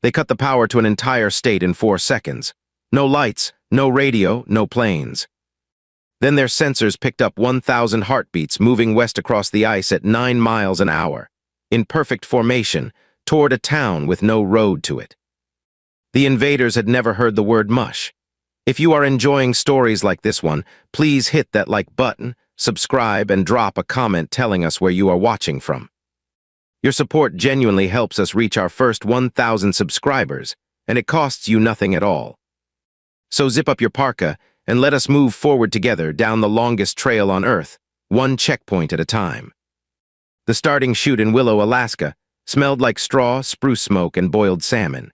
They cut the power to an entire state in 4 seconds. No lights, no radio, no planes. Then their sensors picked up 1,000 heartbeats moving west across the ice at 9 miles an hour, in perfect formation, toward a town with no road to it. The invaders had never heard the word mush. If you are enjoying stories like this one, please hit that like button, subscribe, and drop a comment telling us where you are watching from. Your support genuinely helps us reach our first 1,000 subscribers, and it costs you nothing at all. So zip up your parka and let us move forward together down the longest trail on Earth, one checkpoint at a time. The starting chute in Willow, Alaska, smelled like straw, spruce smoke, and boiled salmon.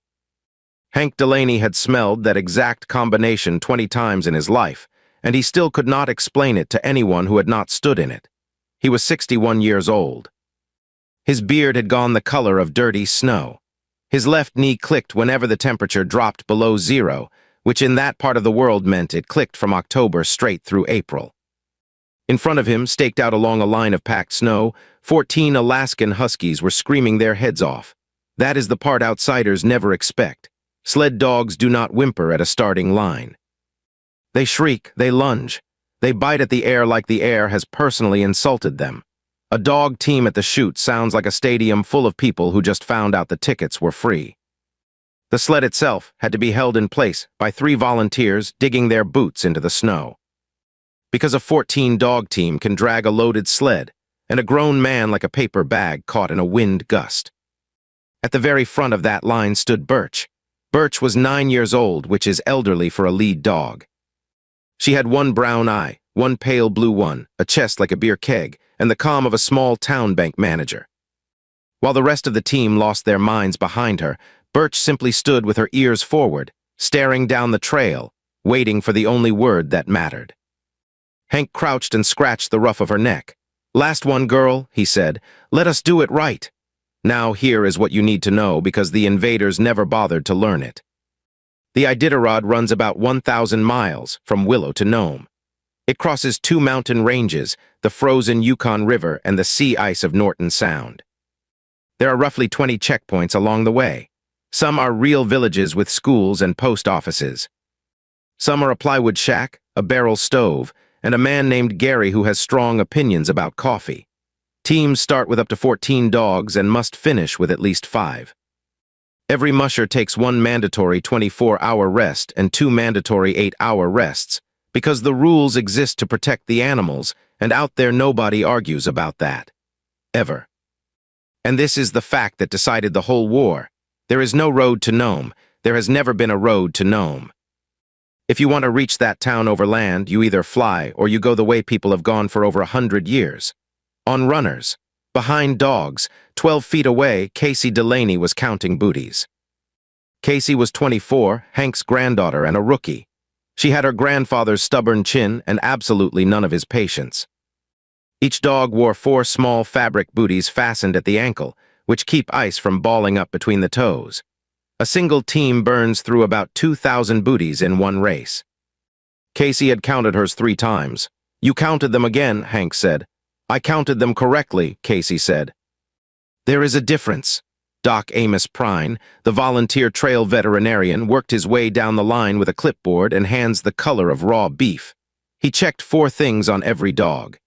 Hank Delaney had smelled that exact combination 20 times in his life, and he still could not explain it to anyone who had not stood in it. He was 61 years old. His beard had gone the color of dirty snow. His left knee clicked whenever the temperature dropped below 0, which in that part of the world meant it clicked from October straight through April. In front of him, staked out along a line of packed snow, 14 Alaskan huskies were screaming their heads off. That is the part outsiders never expect. Sled dogs do not whimper at a starting line. They shriek, they lunge, they bite at the air like the air has personally insulted them. A dog team at the chute sounds like a stadium full of people who just found out the tickets were free. The sled itself had to be held in place by 3 volunteers digging their boots into the snow. Because a 14-dog team can drag a loaded sled, and a grown man like a paper bag caught in a wind gust. At the very front of that line stood Birch. Birch was 9 years old, which is elderly for a lead dog. She had one brown eye, one pale blue one, a chest like a beer keg, and the calm of a small town bank manager. While the rest of the team lost their minds behind her, Birch simply stood with her ears forward, staring down the trail, waiting for the only word that mattered. Hank crouched and scratched the ruff of her neck. "Last one, girl," he said. "Let us do it right." Now here is what you need to know because the invaders never bothered to learn it. The Iditarod runs about 1,000 miles from Willow to Nome. It crosses 2 mountain ranges, the frozen Yukon River and the sea ice of Norton Sound. There are roughly 20 checkpoints along the way. Some are real villages with schools and post offices. Some are a plywood shack, a barrel stove, and a man named Gary who has strong opinions about coffee. Teams start with up to 14 dogs and must finish with at least 5. Every musher takes 1 mandatory 24-hour rest and 2 mandatory 8-hour rests, because the rules exist to protect the animals, and out there nobody argues about that. Ever. And this is the fact that decided the whole war. There is no road to Nome. There has never been a road to Nome. If you want to reach that town over land, you either fly or you go the way people have gone for over 100 years. On runners. Behind dogs, 12 feet away, Casey Delaney was counting booties. Casey was 24, Hank's granddaughter, and a rookie. She had her grandfather's stubborn chin and absolutely none of his patience. Each dog wore 4 small fabric booties fastened at the ankle, which keep ice from balling up between the toes. A single team burns through about 2,000 booties in one race. Casey had counted hers 3 times. "You counted them again," Hank said. "I counted them correctly," Casey said. "There is a difference." Doc Amos Prine, the volunteer trail veterinarian, worked his way down the line with a clipboard and hands the color of raw beef. He checked 4 things on every dog.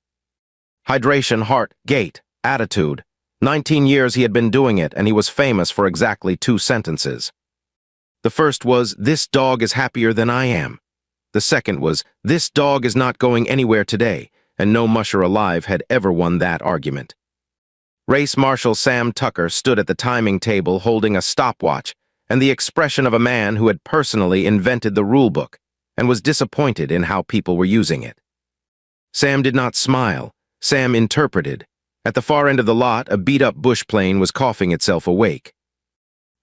Hydration, heart, gait, attitude. 19 years he had been doing it, and he was famous for exactly 2 sentences. The first was, "This dog is happier than I am." The second was, "This dog is not going anywhere today," and no musher alive had ever won that argument. Race Marshal Sam Tucker stood at the timing table holding a stopwatch and the expression of a man who had personally invented the rulebook and was disappointed in how people were using it. Sam did not smile. Sam interpreted. At the far end of the lot, a beat-up bush plane was coughing itself awake.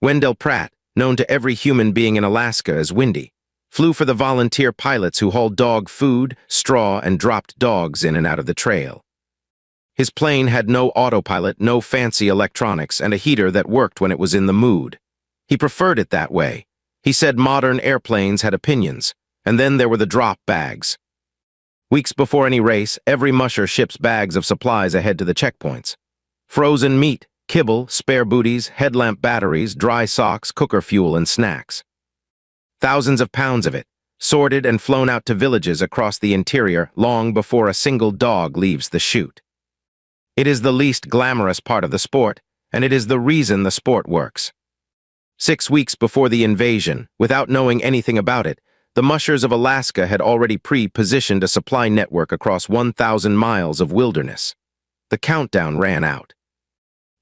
Wendell Pratt, known to every human being in Alaska as Windy, flew for the volunteer pilots who hauled dog food, straw, and dropped dogs in and out of the trail. His plane had no autopilot, no fancy electronics, and a heater that worked when it was in the mood. He preferred it that way. He said modern airplanes had opinions, and then there were the drop bags. Weeks before any race, every musher ships bags of supplies ahead to the checkpoints. Frozen meat, Kibble, spare booties, headlamp batteries, dry socks, cooker fuel, and snacks. Thousands of pounds of it, sorted and flown out to villages across the interior long before a single dog leaves the chute. It is the least glamorous part of the sport, and it is the reason the sport works. 6 weeks before the invasion, without knowing anything about it, the mushers of Alaska had already pre-positioned a supply network across 1,000 miles of wilderness. The countdown ran out.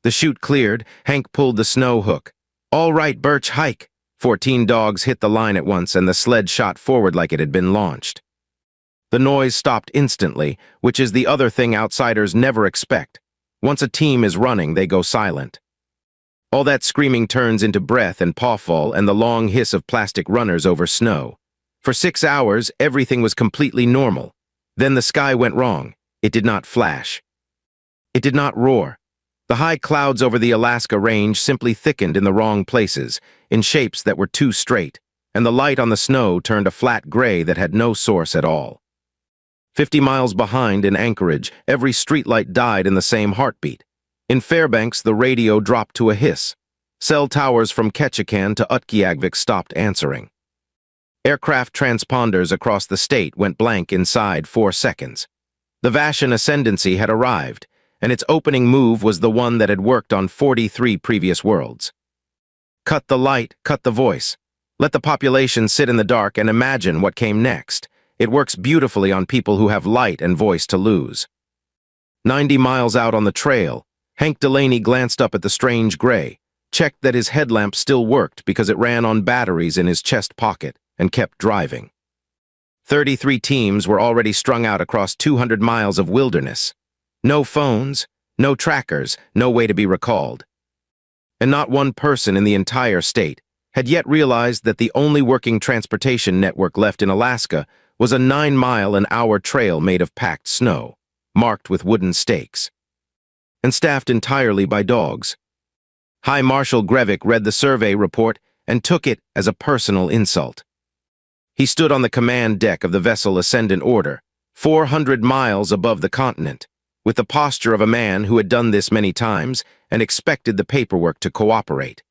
The chute cleared, Hank pulled the snow hook. "All right, Birch, hike." 14 dogs hit the line at once, and the sled shot forward like it had been launched. The noise stopped instantly, which is the other thing outsiders never expect. Once a team is running, they go silent. All that screaming turns into breath and pawfall and the long hiss of plastic runners over snow. For 6 hours, everything was completely normal. Then the sky went wrong. It did not flash. It did not roar. The high clouds over the Alaska range simply thickened in the wrong places, in shapes that were too straight, and the light on the snow turned a flat gray that had no source at all. 50 miles behind in Anchorage, every streetlight died in the same heartbeat. In Fairbanks, the radio dropped to a hiss. Cell towers from Ketchikan to Utqiagvik stopped answering. Aircraft transponders across the state went blank inside 4 seconds. The Vashon ascendancy had arrived, and its opening move was the one that had worked on 43 previous worlds. Cut the light, cut the voice. Let the population sit in the dark and imagine what came next. It works beautifully on people who have light and voice to lose. 90 miles out on the trail, Hank Delaney glanced up at the strange gray, checked that his headlamp still worked because it ran on batteries in his chest pocket, and kept driving. 33 teams were already strung out across 200 miles of wilderness. No phones, no trackers, no way to be recalled. And not one person in the entire state had yet realized that the only working transportation network left in Alaska was a 9-mile-an-hour trail made of packed snow, marked with wooden stakes, and staffed entirely by dogs. High Marshal Grevik read the survey report and took it as a personal insult. He stood on the command deck of the vessel Ascendant Order, 400 miles above the continent, with the posture of a man who had done this many times and expected the paperwork to cooperate.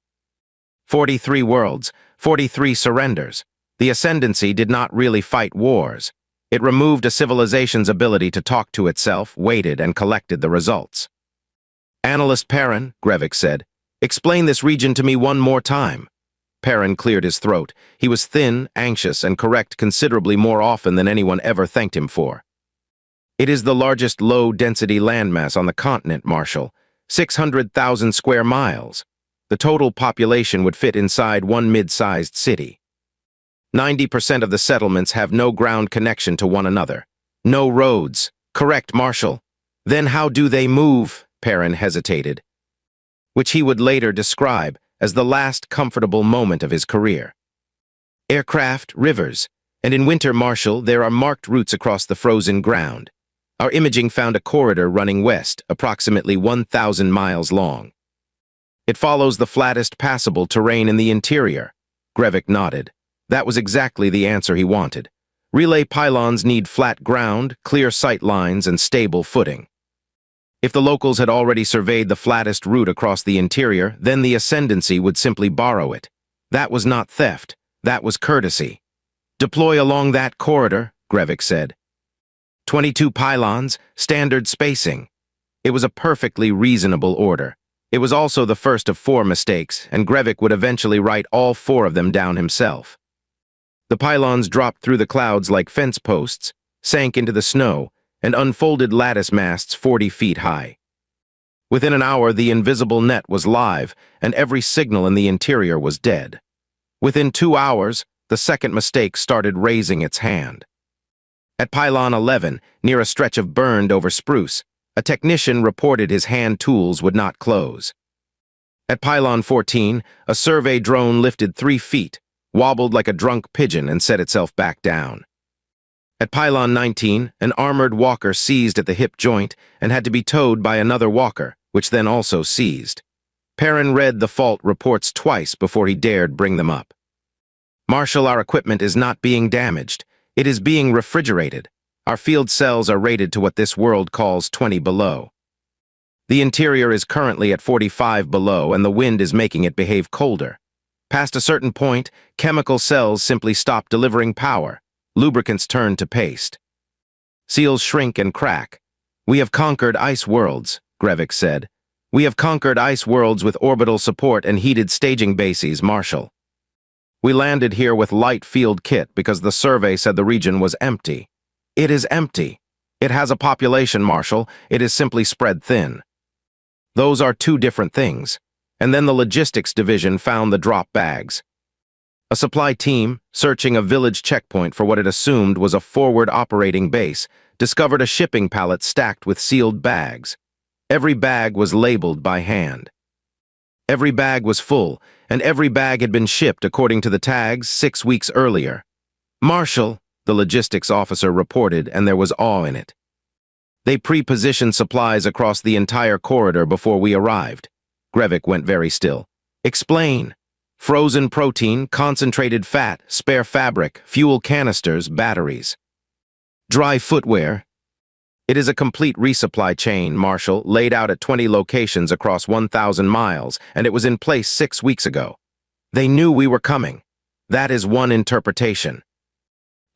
43 worlds, 43 surrenders. The Ascendancy did not really fight wars. It removed a civilization's ability to talk to itself, waited, and collected the results. "Analyst Perrin," Grevik said, "explain this region to me one more time." Perrin cleared his throat. He was thin, anxious, and correct considerably more often than anyone ever thanked him for. "It is the largest low-density landmass on the continent, Marshal. 600,000 square miles. The total population would fit inside one mid-sized city. 90% of the settlements have no ground connection to one another. No roads. Correct, Marshal. Then how do they move?" Perrin hesitated, which he would later describe as the last comfortable moment of his career. "Aircraft, rivers, and in winter, Marshal, there are marked routes across the frozen ground. Our imaging found a corridor running west, approximately 1,000 miles long. It follows the flattest passable terrain in the interior." Grevik nodded. That was exactly the answer he wanted. Relay pylons need flat ground, clear sight lines, and stable footing. If the locals had already surveyed the flattest route across the interior, then the Ascendancy would simply borrow it. That was not theft. That was courtesy. "Deploy along that corridor," Grevik said. 22 pylons, standard spacing. It was a perfectly reasonable order. It was also the first of 4 mistakes, and Grevik would eventually write all 4 of them down himself. The pylons dropped through the clouds like fence posts, sank into the snow, and unfolded lattice masts 40 feet high. Within an hour, the invisible net was live, and every signal in the interior was dead. Within 2 hours, the second mistake started raising its hand. At pylon 11, near a stretch of burned-over spruce, a technician reported his hand tools would not close. At pylon 14, a survey drone lifted 3 feet, wobbled like a drunk pigeon, and set itself back down. At pylon 19, an armored walker seized at the hip joint and had to be towed by another walker, which then also seized. Perrin read the fault reports twice before he dared bring them up. "Marshal, our equipment is not being damaged. It is being refrigerated. Our field cells are rated to what this world calls 20 below." The interior is currently at 45 below and the wind is making it behave colder. Past a certain point, chemical cells simply stop delivering power. Lubricants turn to paste. Seals shrink and crack. We have conquered ice worlds, Grevik said. We have conquered ice worlds with orbital support and heated staging bases, Marshal. We landed here with light field kit because the survey said the region was empty. It is empty. It has a population, Marshal. It is simply spread thin. Those are two different things. And then the logistics division found the drop bags. A supply team, searching a village checkpoint for what it assumed was a forward operating base, discovered a shipping pallet stacked with sealed bags. Every bag was labeled by hand. Every bag was full, and every bag had been shipped according to the tags 6 weeks earlier. Marshal, the logistics officer reported, and there was awe in it. They pre-positioned supplies across the entire corridor before we arrived. Grevik went very still. Explain. Frozen protein, concentrated fat, spare fabric, fuel canisters, batteries. Dry footwear. It is a complete resupply chain, Marshal, laid out at 20 locations across 1,000 miles, and it was in place 6 weeks ago. They knew we were coming. That is one interpretation.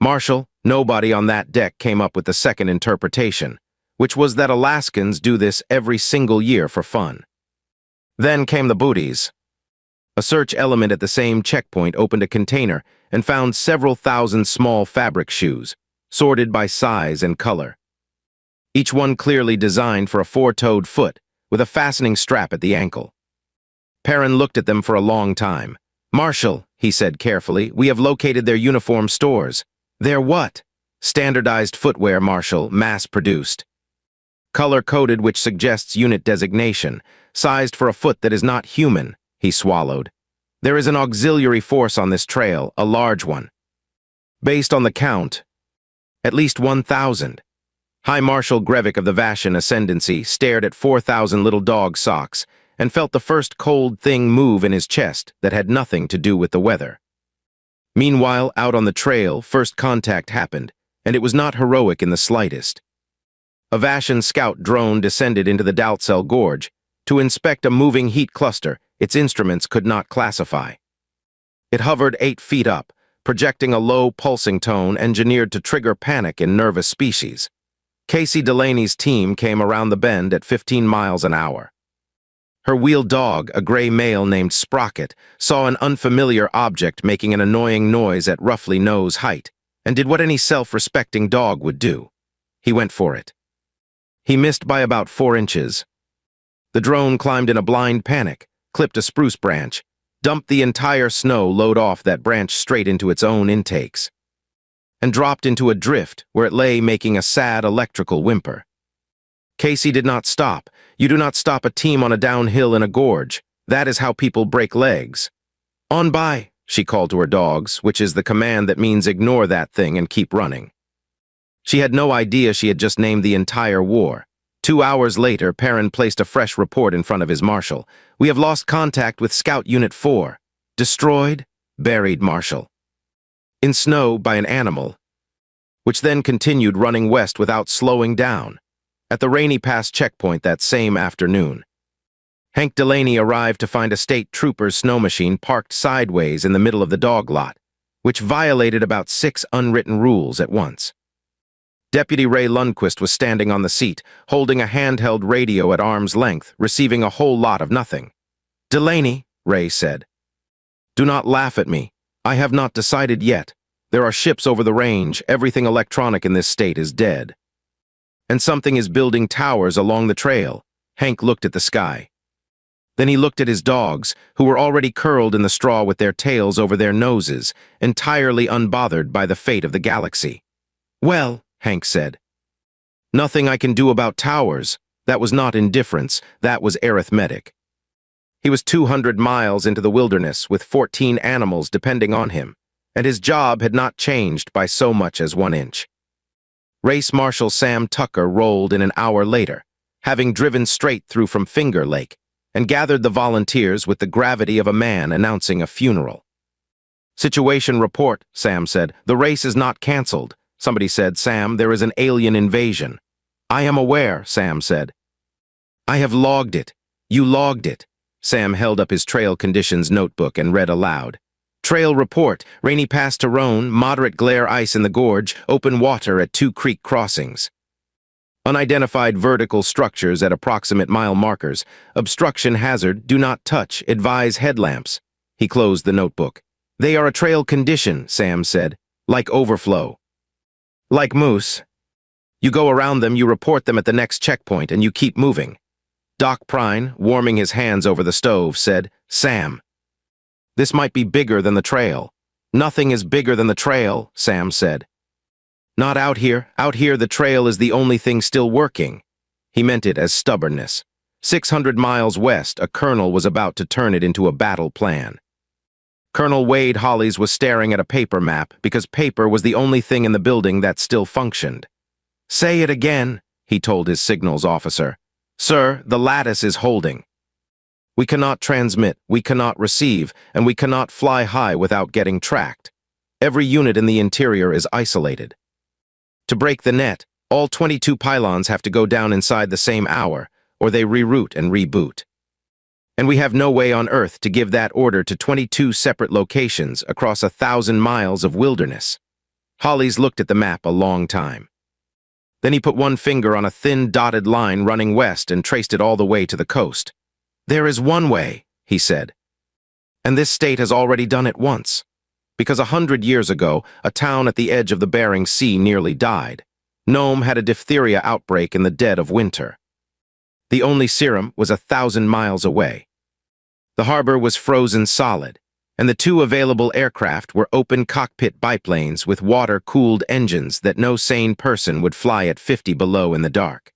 Marshal, nobody on that deck came up with the second interpretation, which was that Alaskans do this every single year for fun. Then came the booties. A search element at the same checkpoint opened a container and found several thousand small fabric shoes, sorted by size and color. Each one clearly designed for a 4-toed foot, with a fastening strap at the ankle. Perrin looked at them for a long time. Marshal, he said carefully, we have located their uniform stores. They're what? Standardized footwear, Marshal, mass-produced. Color-coded, which suggests unit designation, sized for a foot that is not human, he swallowed. There is an auxiliary force on this trail, a large one. Based on the count, at least 1,000. High Marshal Grevik of the Vashan Ascendancy stared at 4,000 little dog socks and felt the first cold thing move in his chest that had nothing to do with the weather. Meanwhile, out on the trail, first contact happened, and it was not heroic in the slightest. A Vashan scout drone descended into the Daltsel Gorge to inspect a moving heat cluster its instruments could not classify. It hovered 8 feet up, projecting a low, pulsing tone engineered to trigger panic in nervous species. Casey Delaney's team came around the bend at 15 miles an hour. Her wheeled dog, a gray male named Sprocket, saw an unfamiliar object making an annoying noise at roughly nose height, and did what any self-respecting dog would do. He went for it. He missed by about 4 inches. The drone climbed in a blind panic, clipped a spruce branch, dumped the entire snow load off that branch straight into its own intakes, and dropped into a drift where it lay making a sad electrical whimper. Casey did not stop. You do not stop a team on a downhill in a gorge. That is how people break legs. On by, she called to her dogs, which is the command that means ignore that thing and keep running. She had no idea she had just named the entire war. 2 hours later, Perrin placed a fresh report in front of his marshal. We have lost contact with Scout Unit 4. Destroyed, buried, Marshal. In snow by an animal, which then continued running west without slowing down. At the Rainy Pass checkpoint that same afternoon, Hank Delaney arrived to find a state trooper's snow machine parked sideways in the middle of the dog lot, which violated about 6 unwritten rules at once. Deputy Ray Lundquist was standing on the seat, holding a handheld radio at arm's length, receiving a whole lot of nothing. Delaney, Ray said, do not laugh at me. I have not decided yet. There are ships over the range. Everything electronic in this state is dead. And something is building towers along the trail. Hank looked at the sky. Then he looked at his dogs, who were already curled in the straw with their tails over their noses, entirely unbothered by the fate of the galaxy. Well, Hank said, nothing I can do about towers. That was not indifference, that was arithmetic. He was 200 miles into the wilderness with 14 animals depending on him, and his job had not changed by so much as 1 inch. Race Marshal Sam Tucker rolled in an hour later, having driven straight through from Finger Lake, and gathered the volunteers with the gravity of a man announcing a funeral. Situation report, Sam said. The race is not canceled. Somebody said, Sam, there is an alien invasion. I am aware, Sam said. I have logged it. You logged it. Sam held up his trail conditions notebook and read aloud. Trail report, rainy pass to Roan, moderate glare ice in the gorge, open water at 2 creek crossings. Unidentified vertical structures at approximate mile markers. Obstruction hazard, do not touch, advise headlamps. He closed the notebook. They are a trail condition, Sam said. Like overflow. Like moose. You go around them, you report them at the next checkpoint, and you keep moving. Doc Prine, warming his hands over the stove, said, Sam. This might be bigger than the trail. Nothing is bigger than the trail, Sam said. Not out here. Out here the trail is the only thing still working. He meant it as stubbornness. 600 miles west, a colonel was about to turn it into a battle plan. Colonel Wade Hollies was staring at a paper map because paper was the only thing in the building that still functioned. Say it again, he told his signals officer. Sir, the lattice is holding. We cannot transmit, we cannot receive, and we cannot fly high without getting tracked. Every unit in the interior is isolated. To break the net, all 22 pylons have to go down inside the same hour, or they reroute and reboot. And we have no way on Earth to give that order to 22 separate locations across 1,000 miles of wilderness. Hollies looked at the map a long time. Then he put one finger on a thin dotted line running west and traced it all the way to the coast. There is one way, he said. And this state has already done it once. Because 100 years ago, a town at the edge of the Bering Sea nearly died. Nome had a diphtheria outbreak in the dead of winter. The only serum was 1,000 miles away. The harbor was frozen solid, and the 2 available aircraft were open cockpit biplanes with water-cooled engines that no sane person would fly at 50 below in the dark.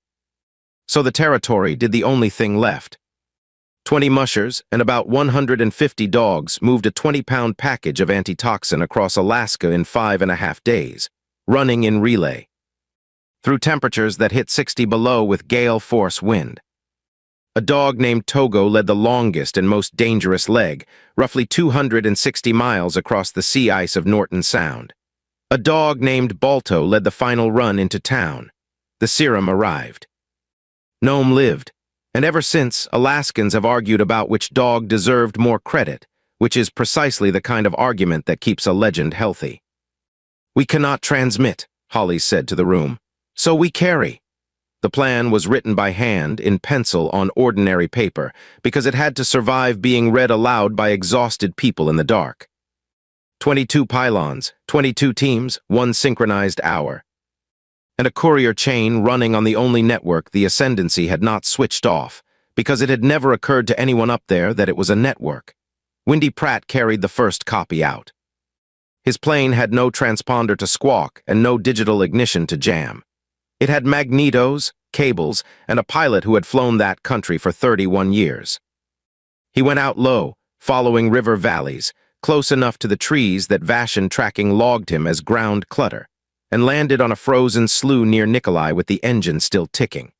So the territory did the only thing left. 20 mushers and about 150 dogs moved a 20-pound package of antitoxin across Alaska in 5.5 days, running in relay. Through temperatures that hit 60 below with gale-force wind. A dog named Togo led the longest and most dangerous leg, roughly 260 miles across the sea ice of Norton Sound. A dog named Balto led the final run into town. The serum arrived. Nome lived, and ever since, Alaskans have argued about which dog deserved more credit, which is precisely the kind of argument that keeps a legend healthy. We cannot transmit, Hollies said to the room. So we carry. The plan was written by hand in pencil on ordinary paper because it had to survive being read aloud by exhausted people in the dark. 22 pylons, 22 teams, 1 synchronized hour. And a courier chain running on the only network the Ascendancy had not switched off because it had never occurred to anyone up there that it was a network. Windy Pratt carried the first copy out. His plane had no transponder to squawk and no digital ignition to jam. It had magnetos, cables, and a pilot who had flown that country for 31 years. He went out low, following river valleys, close enough to the trees that Vashon tracking logged him as ground clutter, and landed on a frozen slough near Nikolai with the engine still ticking.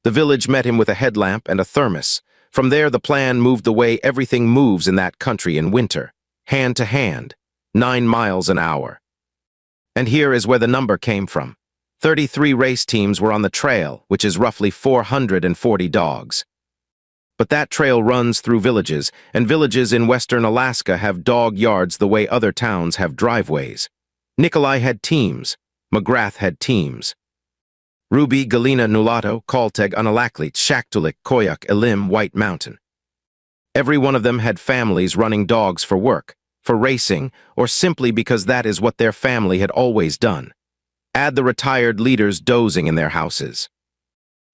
The village met him with a headlamp and a thermos. From there the plan moved the way everything moves in that country in winter, hand to hand, 9 miles an hour. And here is where the number came from. 33 race teams were on the trail, which is roughly 440 dogs. But that trail runs through villages, and villages in western Alaska have dog yards the way other towns have driveways. Nikolai had teams. McGrath had teams. Ruby, Galena, Nulato, Kalteg, Unalaklit, Shaktuluk, Koyuk, Elim, White Mountain. Every one of them had families running dogs for work, for racing, or simply because that is what their family had always done. Add the retired leaders dozing in their houses.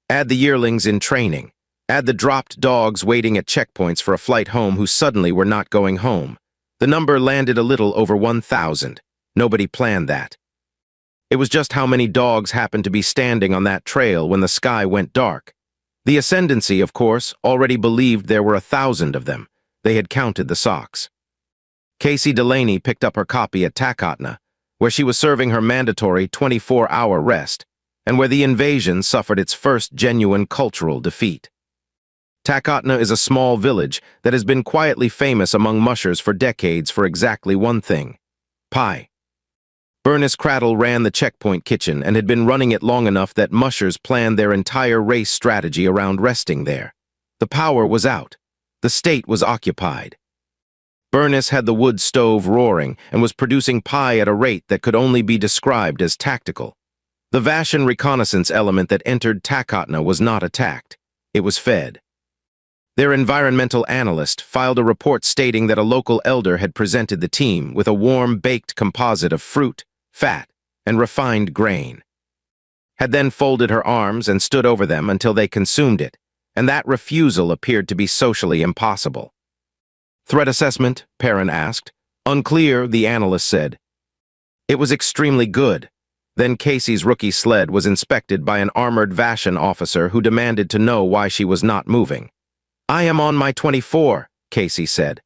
Add the yearlings in training. Add the dropped dogs waiting at checkpoints for a flight home who suddenly were not going home. The number landed a little over 1,000. Nobody planned that. It was just how many dogs happened to be standing on that trail when the sky went dark. The Ascendancy, of course, already believed there were 1,000 of them. They had counted the socks. Casey Delaney picked up her copy at Takotna, where she was serving her mandatory 24-hour rest, and where the invasion suffered its first genuine cultural defeat. Takotna is a small village that has been quietly famous among mushers for decades for exactly one thing: pie. Bernice Cradle ran the checkpoint kitchen and had been running it long enough that mushers planned their entire race strategy around resting there. The power was out. The state was occupied. Bernice had the wood stove roaring and was producing pie at a rate that could only be described as tactical. The Vashan reconnaissance element that entered Takotna was not attacked. It was fed. Their environmental analyst filed a report stating that a local elder had presented the team with a warm, baked composite of fruit, fat, and refined grain. Had then folded her arms and stood over them until they consumed it, and that refusal appeared to be socially impossible. Threat assessment? Perrin asked. Unclear, the analyst said. It was extremely good. Then Casey's rookie sled was inspected by an armored Vashan officer who demanded to know why she was not moving. I am on my 24, Casey said.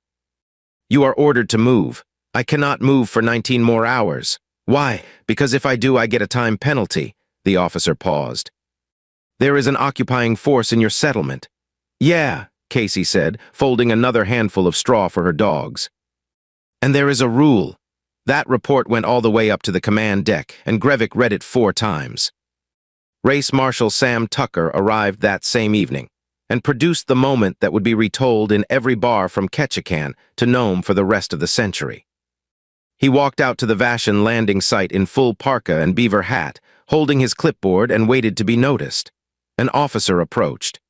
You are ordered to move. I cannot move for 19 more hours. Why? Because if I do, I get a time penalty. The officer paused. There is an occupying force in your settlement. Yeah, Casey said, folding another handful of straw for her dogs. And there is a rule. That report went all the way up to the command deck, and Grevik read it 4 times. Race Marshal Sam Tucker arrived that same evening, and produced the moment that would be retold in every bar from Ketchikan to Nome for the rest of the century. He walked out to the Vashan landing site in full parka and beaver hat, holding his clipboard, and waited to be noticed. An officer approached.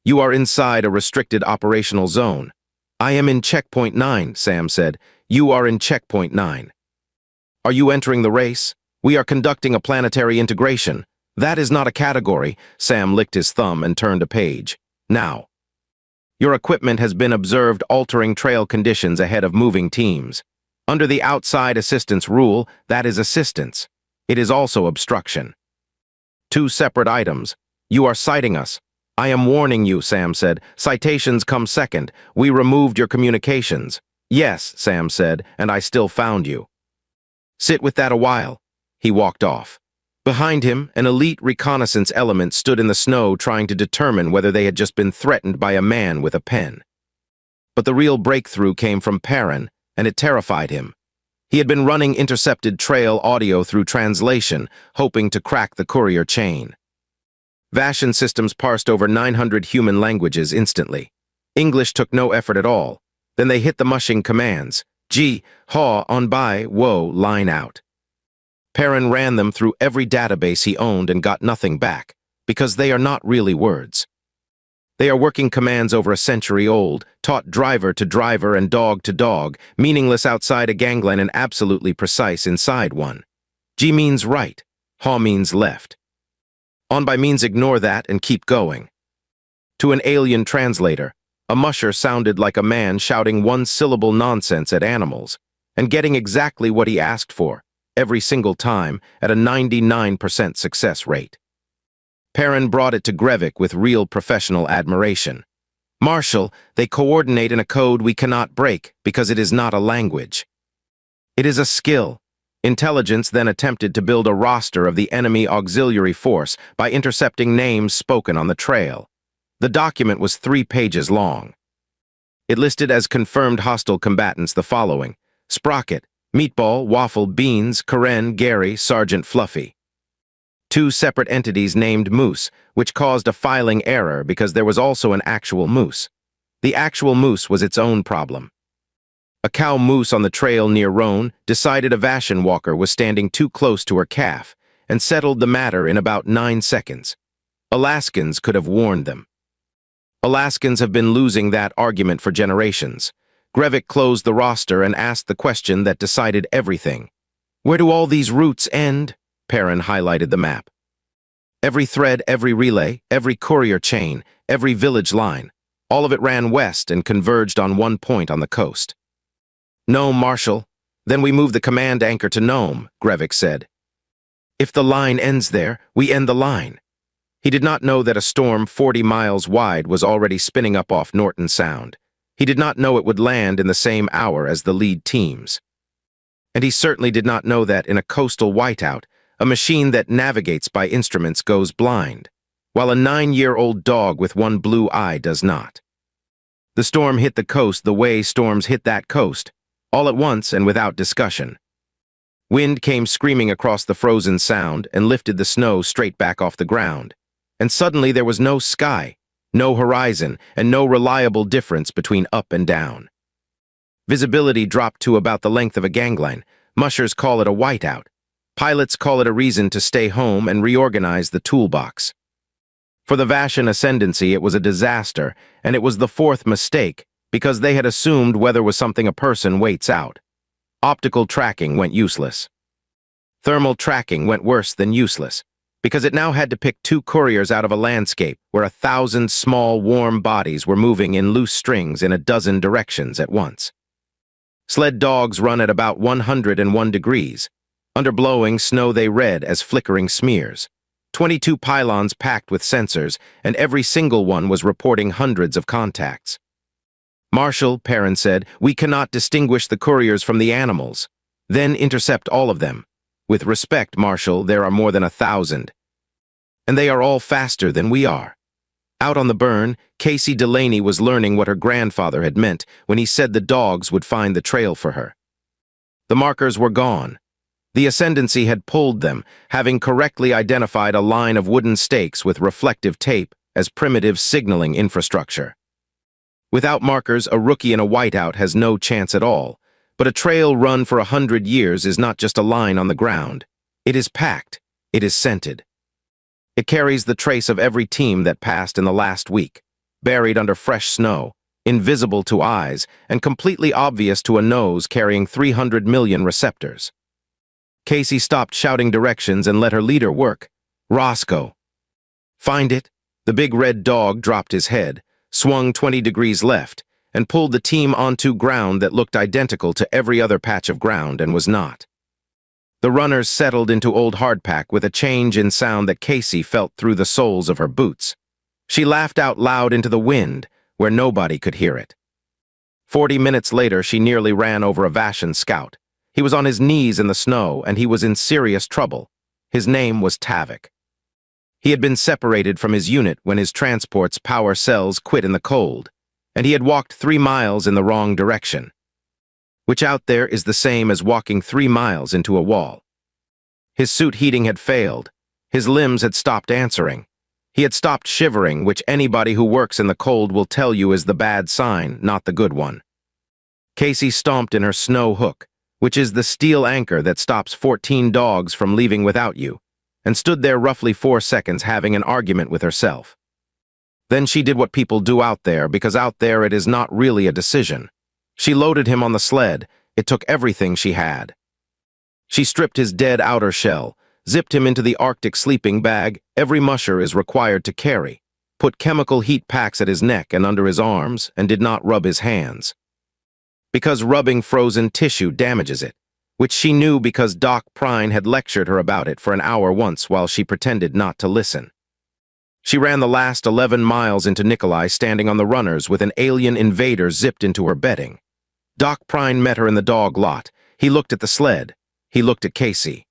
You are inside a restricted operational zone. I am in Checkpoint 9, Sam said. You are in Checkpoint 9. Are you entering the race? We are conducting a planetary integration. That is not a category. Sam licked his thumb and turned a page. Now. Your equipment has been observed altering trail conditions ahead of moving teams. Under the outside assistance rule, that is assistance. It is also obstruction. 2 separate items. You are citing us. I am warning you, Sam said. Citations come second. We removed your communications. Yes, Sam said, and I still found you. Sit with that a while. He walked off. Behind him, an elite reconnaissance element stood in the snow trying to determine whether they had just been threatened by a man with a pen. But the real breakthrough came from Perrin, and it terrified him. He had been running intercepted trail audio through translation, hoping to crack the courier chain. Vashan systems parsed over 900 human languages instantly. English took no effort at all. Then they hit the mushing commands. G, haw, on by, whoa, line out. Perrin ran them through every database he owned and got nothing back, because they are not really words. They are working commands over a century old, taught driver to driver and dog to dog, meaningless outside a gangland and absolutely precise inside one. G means right, haw means left. On by means ignore that and keep going. To an alien translator, a musher sounded like a man shouting one-syllable nonsense at animals, and getting exactly what he asked for, every single time, at a 99% success rate. Perrin brought it to Grevik with real professional admiration. Marshal, they coordinate in a code we cannot break because it is not a language. It is a skill. Intelligence then attempted to build a roster of the enemy auxiliary force by intercepting names spoken on the trail. The document was 3 pages long. It listed as confirmed hostile combatants the following: Sprocket, Meatball, Waffle, Beans, Karen, Gary, Sergeant Fluffy. 2 separate entities named Moose, which caused a filing error because there was also an actual moose. The actual moose was its own problem. A cow moose on the trail near Roan decided a Vashan walker was standing too close to her calf and settled the matter in about 9 seconds. Alaskans could have warned them. Alaskans have been losing that argument for generations. Grevik closed the roster and asked the question that decided everything. Where do all these routes end? Perrin highlighted the map. Every thread, every relay, every courier chain, every village line, all of it ran west and converged on one point on the coast. Nome, Marshal. Then we move the command anchor to Nome, Grevik said. If the line ends there, we end the line. He did not know that a storm 40 miles wide was already spinning up off Norton Sound. He did not know it would land in the same hour as the lead teams. And he certainly did not know that in a coastal whiteout, a machine that navigates by instruments goes blind, while a 9-year-old dog with one blue eye does not. The storm hit the coast the way storms hit that coast, all at once and without discussion. Wind came screaming across the frozen sound and lifted the snow straight back off the ground. And suddenly there was no sky, no horizon, and no reliable difference between up and down. Visibility dropped to about the length of a gangline. Mushers call it a whiteout. Pilots call it a reason to stay home and reorganize the toolbox. For the Vashan ascendancy, it was a disaster, and it was the fourth mistake, because they had assumed weather was something a person waits out. Optical tracking went useless. Thermal tracking went worse than useless, because it now had to pick 2 couriers out of a landscape where 1,000 small, warm bodies were moving in loose strings in a dozen directions at once. Sled dogs run at about 101 degrees. Under blowing snow they read as flickering smears. 22 pylons packed with sensors, and every single one was reporting hundreds of contacts. "Marshal," Perrin said, "we cannot distinguish the couriers from the animals. Then intercept all of them. With respect, Marshal, there are more than 1,000. And they are all faster than we are." Out on the burn, Casey Delaney was learning what her grandfather had meant when he said the dogs would find the trail for her. The markers were gone. The ascendancy had pulled them, having correctly identified a line of wooden stakes with reflective tape as primitive signaling infrastructure. Without markers, a rookie in a whiteout has no chance at all, but a trail run for 100 years is not just a line on the ground. It is packed. It is scented. It carries the trace of every team that passed in the last week, buried under fresh snow, invisible to eyes, and completely obvious to a nose carrying 300 million receptors. Casey stopped shouting directions and let her leader work. "Roscoe." "Find it?" The big red dog dropped his head, swung 20 degrees left, and pulled the team onto ground that looked identical to every other patch of ground and was not. The runners settled into old hardpack with a change in sound that Casey felt through the soles of her boots. She laughed out loud into the wind, where nobody could hear it. 40 minutes later, she nearly ran over a Vashan scout. He was on his knees in the snow, and he was in serious trouble. His name was Tavik. He had been separated from his unit when his transport's power cells quit in the cold, and he had walked 3 miles in the wrong direction, which out there is the same as walking 3 miles into a wall. His suit heating had failed. His limbs had stopped answering. He had stopped shivering, which anybody who works in the cold will tell you is the bad sign, not the good one. Casey stomped in her snow hook, which is the steel anchor that stops 14 dogs from leaving without you, and stood there roughly 4 seconds having an argument with herself. Then she did what people do out there, because out there it is not really a decision. She loaded him on the sled. It took everything she had. She stripped his dead outer shell, zipped him into the Arctic sleeping bag every musher is required to carry, put chemical heat packs at his neck and under his arms, and did not rub his hands. Because rubbing frozen tissue damages it, which she knew because Doc Prine had lectured her about it for an hour once while she pretended not to listen. She ran the last 11 miles into Nikolai standing on the runners with an alien invader zipped into her bedding. Doc Prine met her in the dog lot. He looked at the sled. He looked at Casey.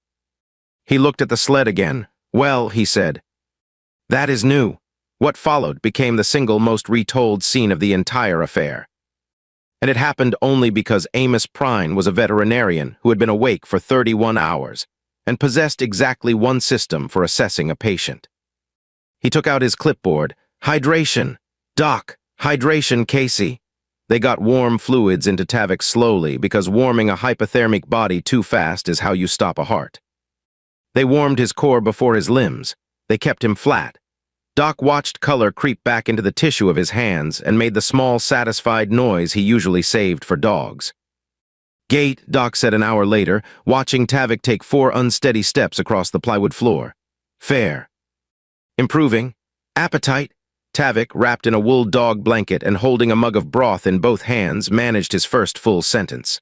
He looked at the sled again. "Well," he said, "that is new." What followed became the single most retold scene of the entire affair. And it happened only because Amos Prine was a veterinarian who had been awake for 31 hours and possessed exactly one system for assessing a patient. He took out his clipboard. "Hydration. Doc, hydration, Casey." They got warm fluids into Tavik slowly because warming a hypothermic body too fast is how you stop a heart. They warmed his core before his limbs. They kept him flat. Doc watched color creep back into the tissue of his hands and made the small, satisfied noise he usually saved for dogs. "Gait," Doc said an hour later, watching Tavik take 4 unsteady steps across the plywood floor. "Fair." "Improving." "Appetite." Tavik, wrapped in a wool dog blanket and holding a mug of broth in both hands, managed his first full sentence.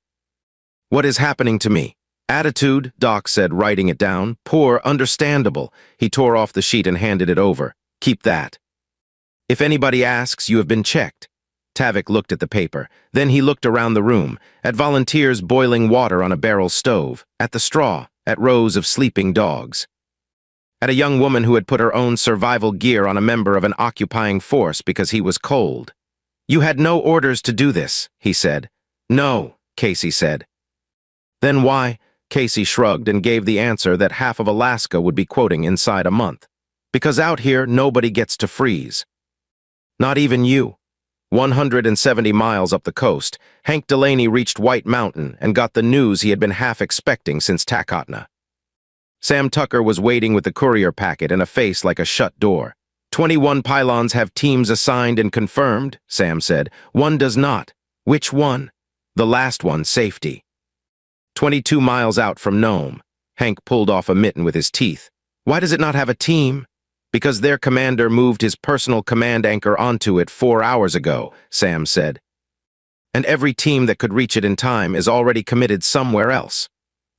"What is happening to me?" "Attitude," Doc said, writing it down. "Poor, understandable." He tore off the sheet and handed it over. "Keep that. If anybody asks, you have been checked." Tavik looked at the paper. Then he looked around the room, at volunteers boiling water on a barrel stove, at the straw, at rows of sleeping dogs, at a young woman who had put her own survival gear on a member of an occupying force because he was cold. "You had no orders to do this," he said. "No," Casey said. "Then why?" Casey shrugged and gave the answer that half of Alaska would be quoting inside a month. Because out here, nobody gets to freeze. Not even you. 170 miles up the coast, Hank Delaney reached White Mountain and got the news he had been half expecting since Takotna. Sam Tucker was waiting with the courier packet and a face like a shut door. 21 pylons have teams assigned and confirmed, Sam said. One does not. Which one? The last one, safety. 22 miles out from Nome. Hank pulled off a mitten with his teeth. Why does it not have a team? Because their commander moved his personal command anchor onto it 4 hours ago, Sam said. And every team that could reach it in time is already committed somewhere else.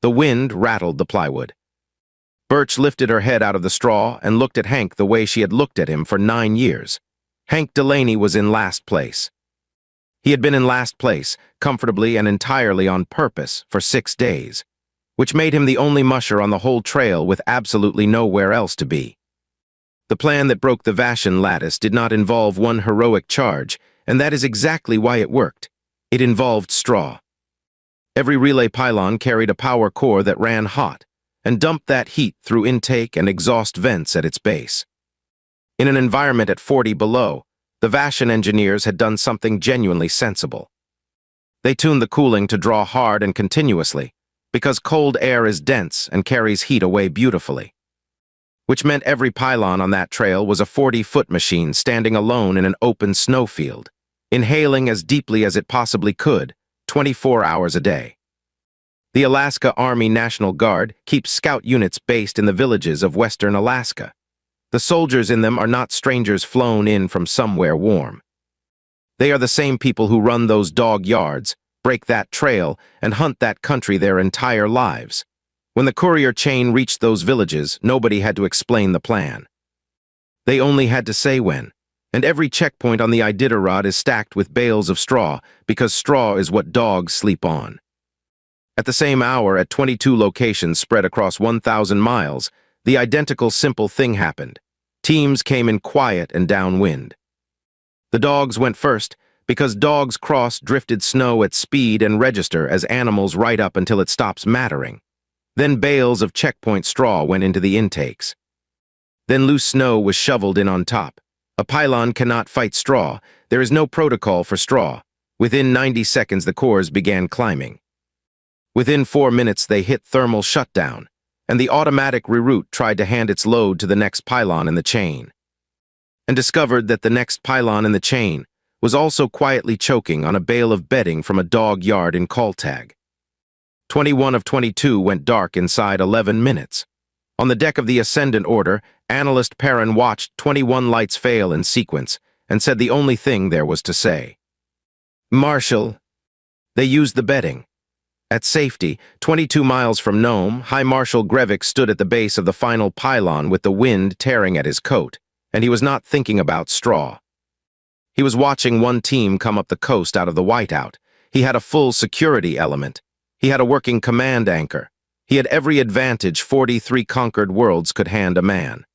The wind rattled the plywood. Birch lifted her head out of the straw and looked at Hank the way she had looked at him for 9 years. Hank Delaney was in last place. He had been in last place, comfortably and entirely on purpose, for 6 days, which made him the only musher on the whole trail with absolutely nowhere else to be. The plan that broke the Vashan lattice did not involve one heroic charge, and that is exactly why it worked. It involved straw. Every relay pylon carried a power core that ran hot, and dumped that heat through intake and exhaust vents at its base. In an environment at 40 below, the Vashan engineers had done something genuinely sensible. They tuned the cooling to draw hard and continuously, because cold air is dense and carries heat away beautifully. Which meant every pylon on that trail was a 40-foot machine standing alone in an open snowfield, inhaling as deeply as it possibly could, 24 hours a day. The Alaska Army National Guard keeps scout units based in the villages of western Alaska. The soldiers in them are not strangers flown in from somewhere warm. They are the same people who run those dog yards, break that trail, and hunt that country their entire lives. When the courier chain reached those villages, nobody had to explain the plan. They only had to say when, and every checkpoint on the Iditarod is stacked with bales of straw, because straw is what dogs sleep on. At the same hour, at 22 locations spread across 1,000 miles, the identical simple thing happened. Teams came in quiet and downwind. The dogs went first, because dogs cross drifted snow at speed and register as animals right up until it stops mattering. Then bales of checkpoint straw went into the intakes. Then loose snow was shoveled in on top. A pylon cannot fight straw. There is no protocol for straw. Within 90 seconds, the cores began climbing. Within 4 minutes, they hit thermal shutdown, and the automatic reroute tried to hand its load to the next pylon in the chain, and discovered that the next pylon in the chain was also quietly choking on a bale of bedding from a dog yard in Kaltag. 21 of 22 went dark inside 11 minutes. On the deck of the Ascendant Order, Analyst Perrin watched 21 lights fail in sequence and said the only thing there was to say. Marshal. They used the bedding. At safety, 22 miles from Nome, High Marshal Grevik stood at the base of the final pylon with the wind tearing at his coat, and he was not thinking about straw. He was watching one team come up the coast out of the whiteout. He had a full security element. He had a working command anchor. He had every advantage 43 conquered worlds could hand a man.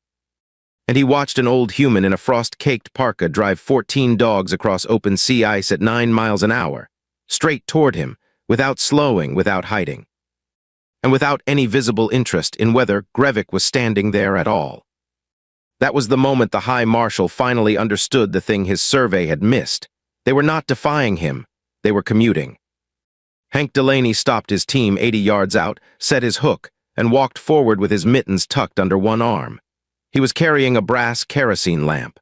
And he watched an old human in a frost-caked parka drive 14 dogs across open sea ice at 9 miles an hour, straight toward him, without slowing, without hiding, and without any visible interest in whether Grevik was standing there at all. That was the moment the High Marshal finally understood the thing his survey had missed. They were not defying him, they were commuting. Hank Delaney stopped his team 80 yards out, set his hook, and walked forward with his mittens tucked under one arm. He was carrying a brass kerosene lamp.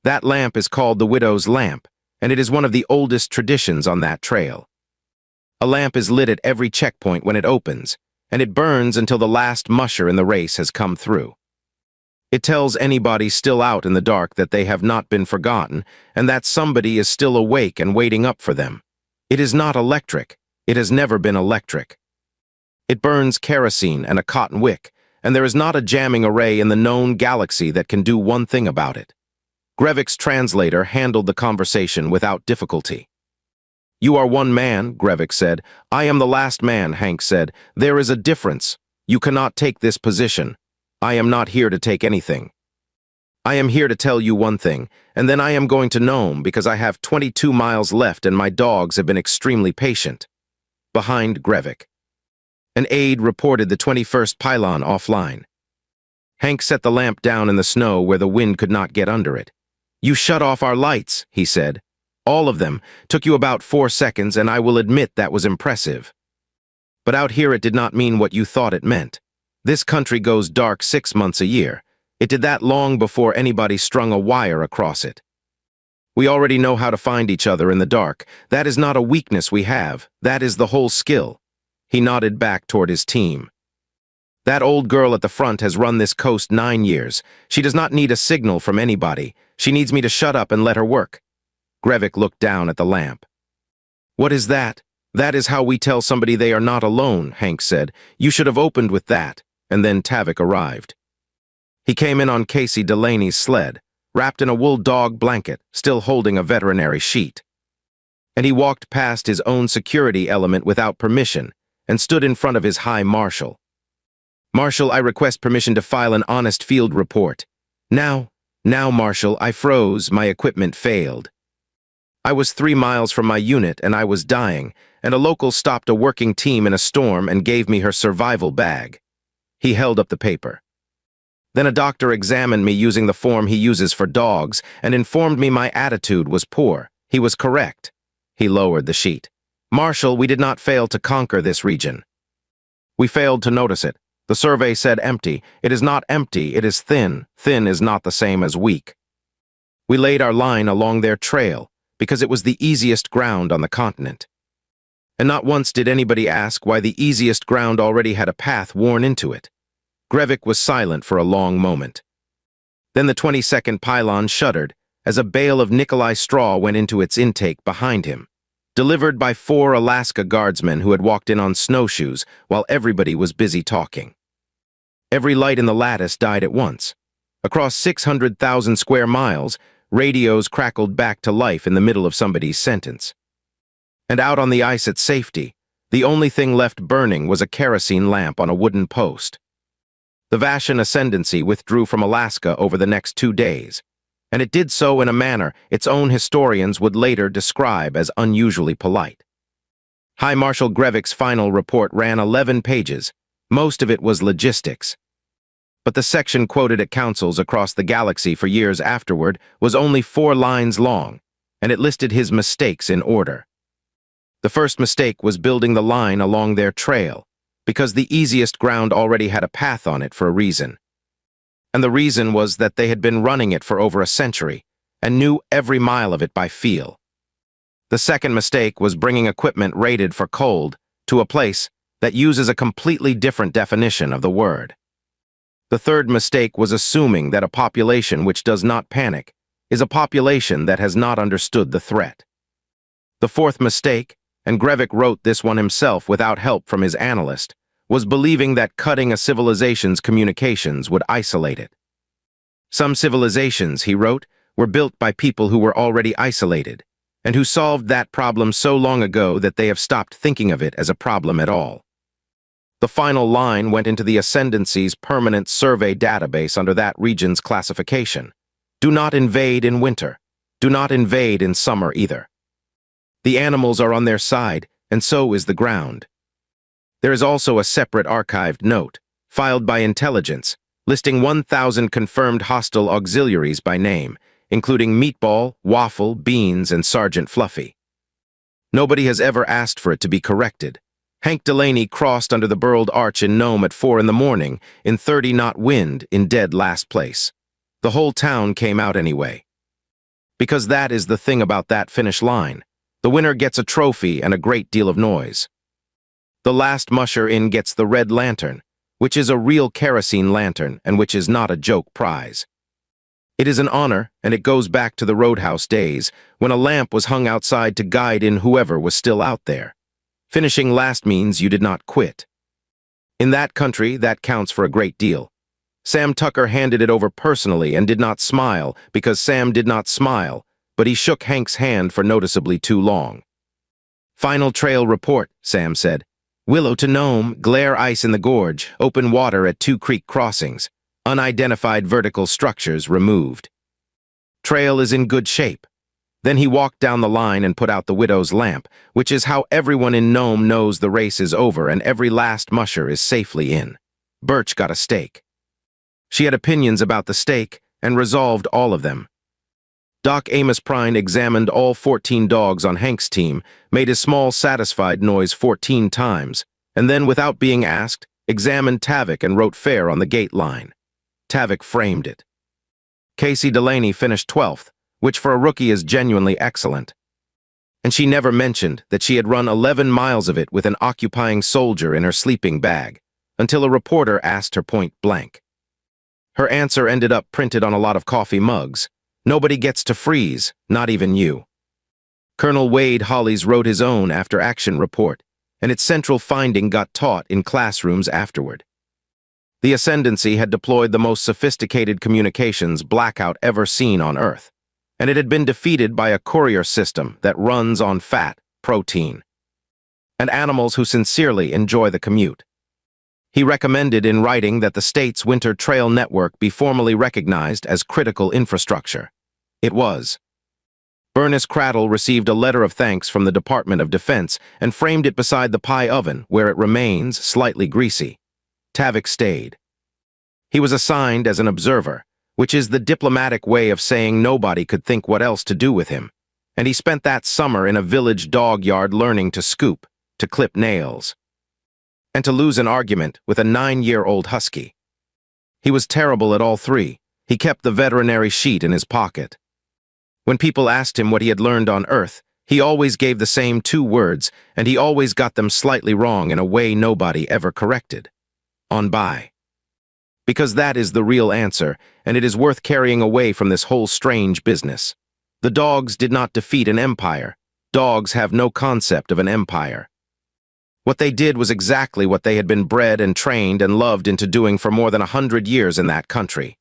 That lamp is called the Widow's Lamp, and it is one of the oldest traditions on that trail. A lamp is lit at every checkpoint when it opens, and it burns until the last musher in the race has come through. It tells anybody still out in the dark that they have not been forgotten, and that somebody is still awake and waiting up for them. It is not electric. It has never been electric. It burns kerosene and a cotton wick, and there is not a jamming array in the known galaxy that can do one thing about it. Grevik's translator handled the conversation without difficulty. You are one man, Grevik said. I am the last man, Hank said. There is a difference. You cannot take this position. I am not here to take anything. I am here to tell you one thing, and then I am going to Nome because I have 22 miles left and my dogs have been extremely patient. Behind Grevik. An aide reported the 21st pylon offline. Hank set the lamp down in the snow where the wind could not get under it. "You shut off our lights," he said. "All of them. Took you about 4 seconds, and I will admit that was impressive. But out here it did not mean what you thought it meant. This country goes dark 6 months a year. It did that long before anybody strung a wire across it. We already know how to find each other in the dark. That is not a weakness we have. That is the whole skill." He nodded back toward his team. "That old girl at the front has run this coast 9 years. She does not need a signal from anybody. She needs me to shut up and let her work." Grevik looked down at the lamp. "What is that?" "That is how we tell somebody they are not alone," Hank said. "You should have opened with that." And then Tavik arrived. He came in on Casey Delaney's sled, wrapped in a wool dog blanket, still holding a veterinary sheet. And he walked past his own security element without permission and stood in front of his high marshal. "Marshal, I request permission to file an honest field report." Now, Marshal, I froze, my equipment failed. I was 3 miles from my unit and I was dying, and a local stopped a working team in a storm and gave me her survival bag." He held up the paper. "Then a doctor examined me using the form he uses for dogs and informed me my attitude was poor. He was correct." He lowered the sheet. "Marshal, we did not fail to conquer this region. We failed to notice it. The survey said empty. It is not empty, it is thin. Thin is not the same as weak. We laid our line along their trail because it was the easiest ground on the continent. And not once did anybody ask why the easiest ground already had a path worn into it." Grevik was silent for a long moment. Then the 22nd pylon shuddered as a bale of Nikolai straw went into its intake behind him, delivered by 4 Alaska guardsmen who had walked in on snowshoes while everybody was busy talking. Every light in the lattice died at once. Across 600,000 square miles, radios crackled back to life in the middle of somebody's sentence. And out on the ice at safety, the only thing left burning was a kerosene lamp on a wooden post. The Vashan Ascendancy withdrew from Alaska over the next 2 days, and it did so in a manner its own historians would later describe as unusually polite. High Marshal Grevik's final report ran 11 pages. Most of it was logistics. But the section quoted at councils across the galaxy for years afterward was only 4 lines long, and it listed his mistakes in order. The first mistake was building the line along their trail, because the easiest ground already had a path on it for a reason. And the reason was that they had been running it for over a century and knew every mile of it by feel. The second mistake was bringing equipment rated for cold to a place that uses a completely different definition of the word. The third mistake was assuming that a population which does not panic is a population that has not understood the threat. The fourth mistake, and Grevik wrote this one himself without help from his analyst, was believing that cutting a civilization's communications would isolate it. Some civilizations, he wrote, were built by people who were already isolated, and who solved that problem so long ago that they have stopped thinking of it as a problem at all. The final line went into the Ascendancy's permanent survey database under that region's classification. Do not invade in winter. Do not invade in summer either. The animals are on their side, and so is the ground. There is also a separate archived note, filed by intelligence, listing 1,000 confirmed hostile auxiliaries by name, including Meatball, Waffle, Beans, and Sergeant Fluffy. Nobody has ever asked for it to be corrected. Hank Delaney crossed under the burled arch in Nome at 4 in the morning, in 30-knot wind, in dead last place. The whole town came out anyway. Because that is the thing about that finish line. The winner gets a trophy and a great deal of noise. The last musher in gets the red lantern, which is a real kerosene lantern and which is not a joke prize. It is an honor, and it goes back to the roadhouse days, when a lamp was hung outside to guide in whoever was still out there. Finishing last means you did not quit. In that country, that counts for a great deal. Sam Tucker handed it over personally and did not smile because Sam did not smile, but he shook Hank's hand for noticeably too long. Final trail report, Sam said. Willow to Nome, glare ice in the gorge, open water at 2 creek crossings, unidentified vertical structures removed. Trail is in good shape. Then he walked down the line and put out the widow's lamp, which is how everyone in Nome knows the race is over and every last musher is safely in. Birch got a steak. She had opinions about the steak and resolved all of them. Doc Amos Prine examined all 14 dogs on Hank's team, made his small satisfied noise 14 times, and then, without being asked, examined Tavik and wrote fair on the gate line. Tavik framed it. Casey Delaney finished 12th, which for a rookie is genuinely excellent. And she never mentioned that she had run 11 miles of it with an occupying soldier in her sleeping bag, until a reporter asked her point blank. Her answer ended up printed on a lot of coffee mugs. Nobody gets to freeze, not even you. Colonel Wade Hollies wrote his own after-action report, and its central finding got taught in classrooms afterward. The Ascendancy had deployed the most sophisticated communications blackout ever seen on Earth, and it had been defeated by a courier system that runs on fat, protein, and animals who sincerely enjoy the commute. He recommended in writing that the state's Winter Trail network be formally recognized as critical infrastructure. It was. Bernice Cradle received a letter of thanks from the Department of Defense and framed it beside the pie oven, where it remains slightly greasy. Tavik stayed. He was assigned as an observer, which is the diplomatic way of saying nobody could think what else to do with him, and he spent that summer in a village dog yard learning to scoop, to clip nails, and to lose an argument with a 9-year-old husky. He was terrible at all three. He kept the veterinary sheet in his pocket. When people asked him what he had learned on Earth, he always gave the same 2 words, and he always got them slightly wrong in a way nobody ever corrected. On by. Because that is the real answer, and it is worth carrying away from this whole strange business. The dogs did not defeat an empire. Dogs have no concept of an empire. What they did was exactly what they had been bred and trained and loved into doing for more than 100 years in that country.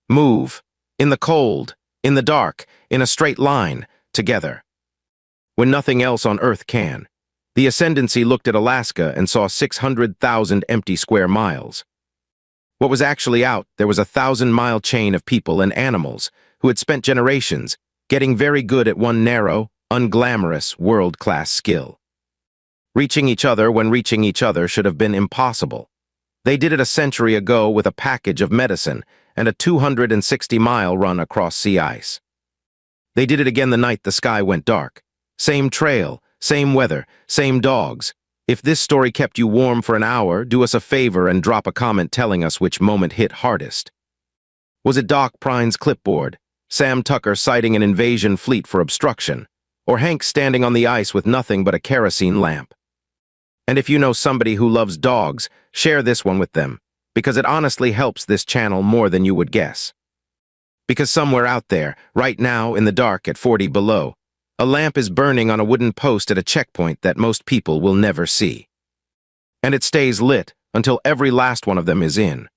Move. In the cold. In the dark. In a straight line. Together. When nothing else on Earth can. The Ascendancy looked at Alaska and saw 600,000 empty square miles. What was actually out there was a 1,000-mile chain of people and animals who had spent generations getting very good at one narrow, unglamorous, world-class skill. Reaching each other when reaching each other should have been impossible. They did it a century ago with a package of medicine and a 260-mile run across sea ice. They did it again the night the sky went dark. Same trail, same weather, same dogs. If this story kept you warm for an hour, do us a favor and drop a comment telling us which moment hit hardest. Was it Doc Prine's clipboard, Sam Tucker citing an invasion fleet for obstruction, or Hank standing on the ice with nothing but a kerosene lamp? And if you know somebody who loves dogs, share this one with them, because it honestly helps this channel more than you would guess. Because somewhere out there, right now in the dark at 40 below, a lamp is burning on a wooden post at a checkpoint that most people will never see. And it stays lit until every last one of them is in.